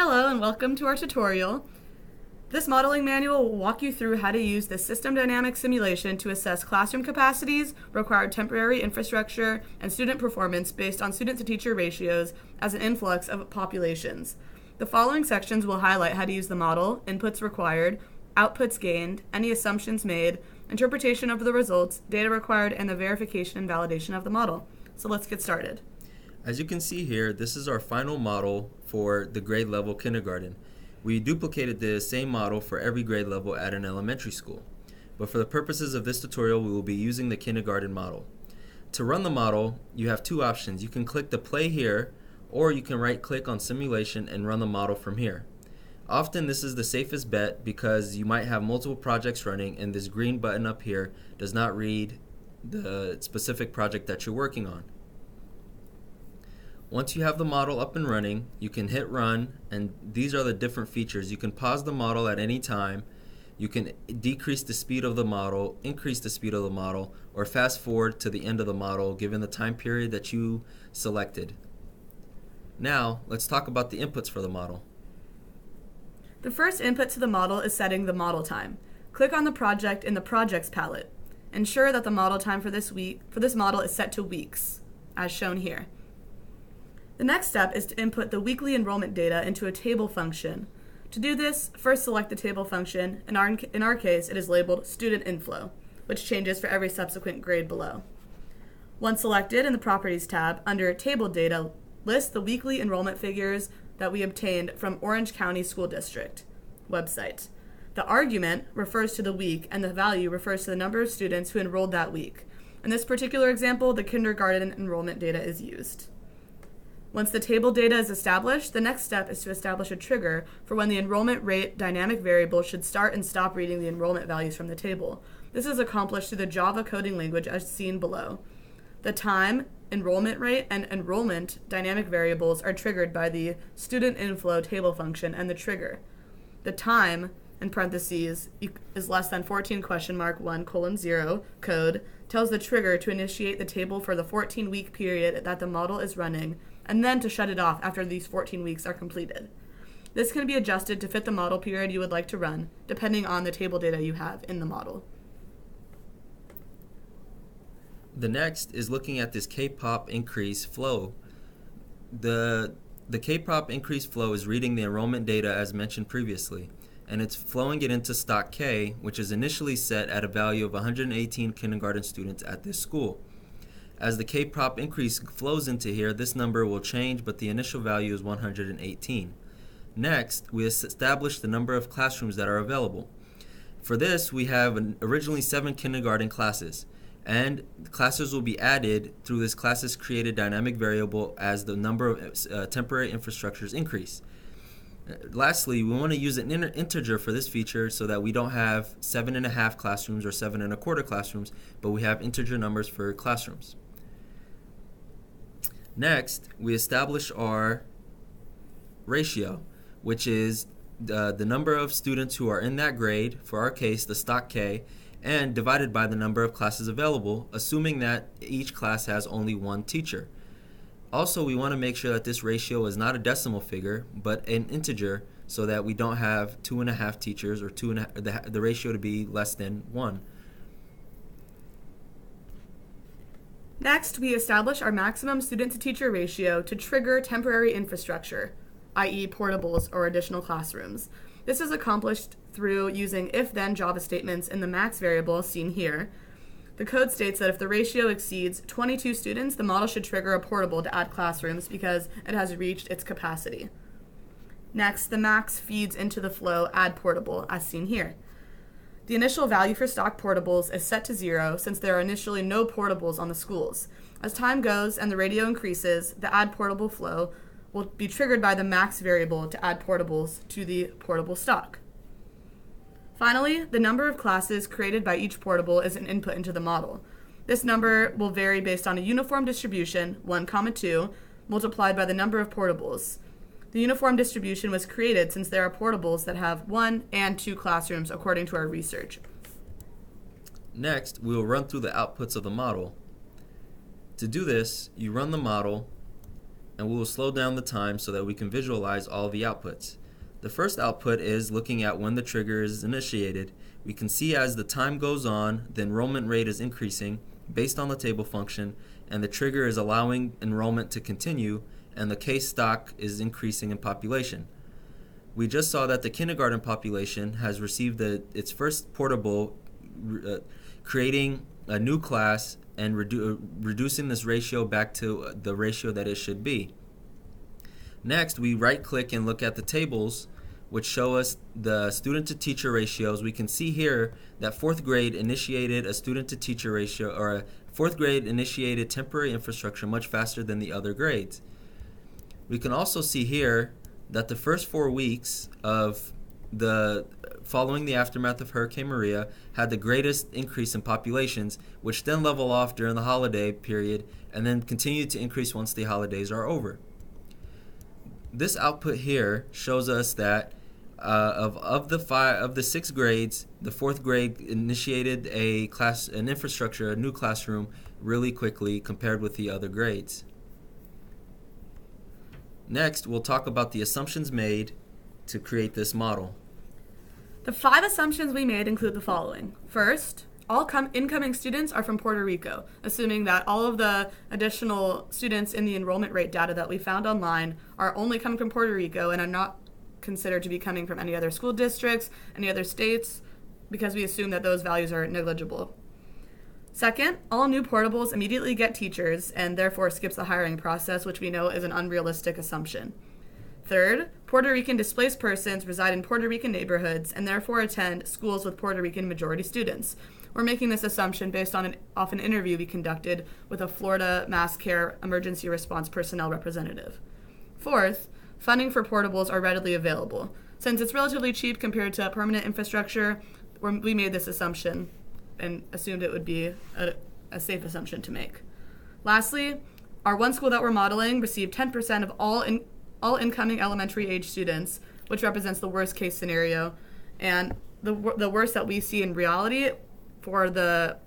Hello and welcome to our tutorial. This modeling manual will walk you through how to use the system dynamic simulation to assess classroom capacities, required temporary infrastructure, and student performance based on student-to-teacher ratios as an influx of populations. The following sections will highlight how to use the model, inputs required, outputs gained, any assumptions made, interpretation of the results, data required, and the verification and validation of the model. So let's get started. As you can see here, this is our final model for the grade level kindergarten. We duplicated the same model for every grade level at an elementary school. But for the purposes of this tutorial, we will be using the kindergarten model. To run the model, you have two options. You can click the play here, or you can right-click on simulation and run the model from here. Often this is the safest bet because you might have multiple projects running and this green button up here does not read the specific project that you're working on. Once you have the model up and running, you can hit run, and these are the different features. You can pause the model at any time. You can decrease the speed of the model, increase the speed of the model, or fast forward to the end of the model given the time period that you selected. Now, let's talk about the inputs for the model. The first input to the model is setting the model time. Click on the project in the Projects palette. Ensure that the model time for this model is set to weeks, as shown here. The next step is to input the weekly enrollment data into a table function. To do this, first select the table function. In our case, it is labeled Student Inflow, which changes for every subsequent grade below. Once selected, in the Properties tab, under Table Data, list the weekly enrollment figures that we obtained from Orange County School District website. The argument refers to the week, and the value refers to the number of students who enrolled that week. In this particular example, the kindergarten enrollment data is used. Once the table data is established, the next step is to establish a trigger for when the enrollment rate dynamic variable should start and stop reading the enrollment values from the table. This is accomplished through the Java coding language as seen below. The time, enrollment rate, and enrollment dynamic variables are triggered by the student inflow table function and the trigger. The time, in parentheses, is less than 14?1:0 code tells the trigger to initiate the table for the 14-week period that the model is running, and then to shut it off after these 14 weeks are completed. This can be adjusted to fit the model period you would like to run, depending on the table data you have in the model. The next is looking at this K-pop increase flow. The K-pop increase flow is reading the enrollment data as mentioned previously, and it's flowing it into stock K, which is initially set at a value of 118 kindergarten students at this school. As the K-pop increase flows into here, this number will change, but the initial value is 118. Next, we establish the number of classrooms that are available. For this, we have originally 7 kindergarten classes, and classes will be added through this classes created dynamic variable as the number of temporary infrastructures increase. Lastly, we want to use an integer for this feature so that we don't have 7.5 classrooms or 7.25 classrooms, but we have integer numbers for classrooms. Next, we establish our ratio, which is the number of students who are in that grade, for our case, the stock K, and divided by the number of classes available, assuming that each class has only one teacher. Also, we want to make sure that this ratio is not a decimal figure, but an integer, so that we don't have 2.5 teachers or the ratio to be less than 1. Next, we establish our maximum student-to-teacher ratio to trigger temporary infrastructure, i.e. portables or additional classrooms. This is accomplished through using if-then Java statements in the max variable seen here. The code states that if the ratio exceeds 22 students, the model should trigger a portable to add classrooms because it has reached its capacity. Next, the max feeds into the flow add portable, as seen here. The initial value for stock portables is set to 0 since there are initially no portables on the schools. As time goes and the ratio increases, the add portable flow will be triggered by the max variable to add portables to the portable stock. Finally, the number of classes created by each portable is an input into the model. This number will vary based on a uniform distribution, 1, 2, multiplied by the number of portables. The uniform distribution was created since there are portables that have 1 and 2 classrooms according to our research. Next, we will run through the outputs of the model. To do this, you run the model, and we will slow down the time so that we can visualize all the outputs. The first output is looking at when the trigger is initiated. We can see as the time goes on, the enrollment rate is increasing based on the table function, and the trigger is allowing enrollment to continue, and the case stock is increasing in population. We just saw that the kindergarten population has received its first portable, creating a new class and reducing this ratio back to the ratio that it should be. Next, we right-click and look at the tables, which show us the student-to-teacher ratios. We can see here that fourth grade initiated a student-to-teacher ratio, or a fourth grade initiated temporary infrastructure much faster than the other grades. We can also see here that the first 4 weeks of following the aftermath of Hurricane Maria had the greatest increase in populations, which then level off during the holiday period and then continue to increase once the holidays are over. This output here shows us that of the 6 grades, the 4th grade initiated an infrastructure, a new classroom, really quickly compared with the other grades. Next, we'll talk about the assumptions made to create this model. The 5 assumptions we made include the following. First, all incoming students are from Puerto Rico, assuming that all of the additional students in the enrollment rate data that we found online are only coming from Puerto Rico and are not considered to be coming from any other school districts, any other states, because we assume that those values are negligible. Second, all new portables immediately get teachers and therefore skips the hiring process, which we know is an unrealistic assumption. Third, Puerto Rican displaced persons reside in Puerto Rican neighborhoods and therefore attend schools with Puerto Rican majority students. We're making this assumption based on an interview we conducted with a Florida Mass Care emergency response personnel representative. Fourth, funding for portables are readily available. Since it's relatively cheap compared to permanent infrastructure, we made this assumption and assumed it would be a safe assumption to make. Lastly, our one school that we're modeling received 10% of all incoming elementary age students, which represents the worst case scenario. And the worst that we see in reality for the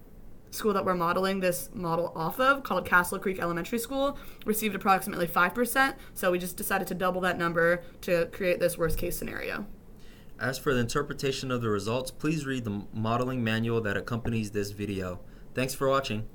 school that we're modeling this model off of, called Castle Creek Elementary School, received approximately 5%. So we just decided to double that number to create this worst case scenario. As for the interpretation of the results, please read the modeling manual that accompanies this video. Thanks for watching.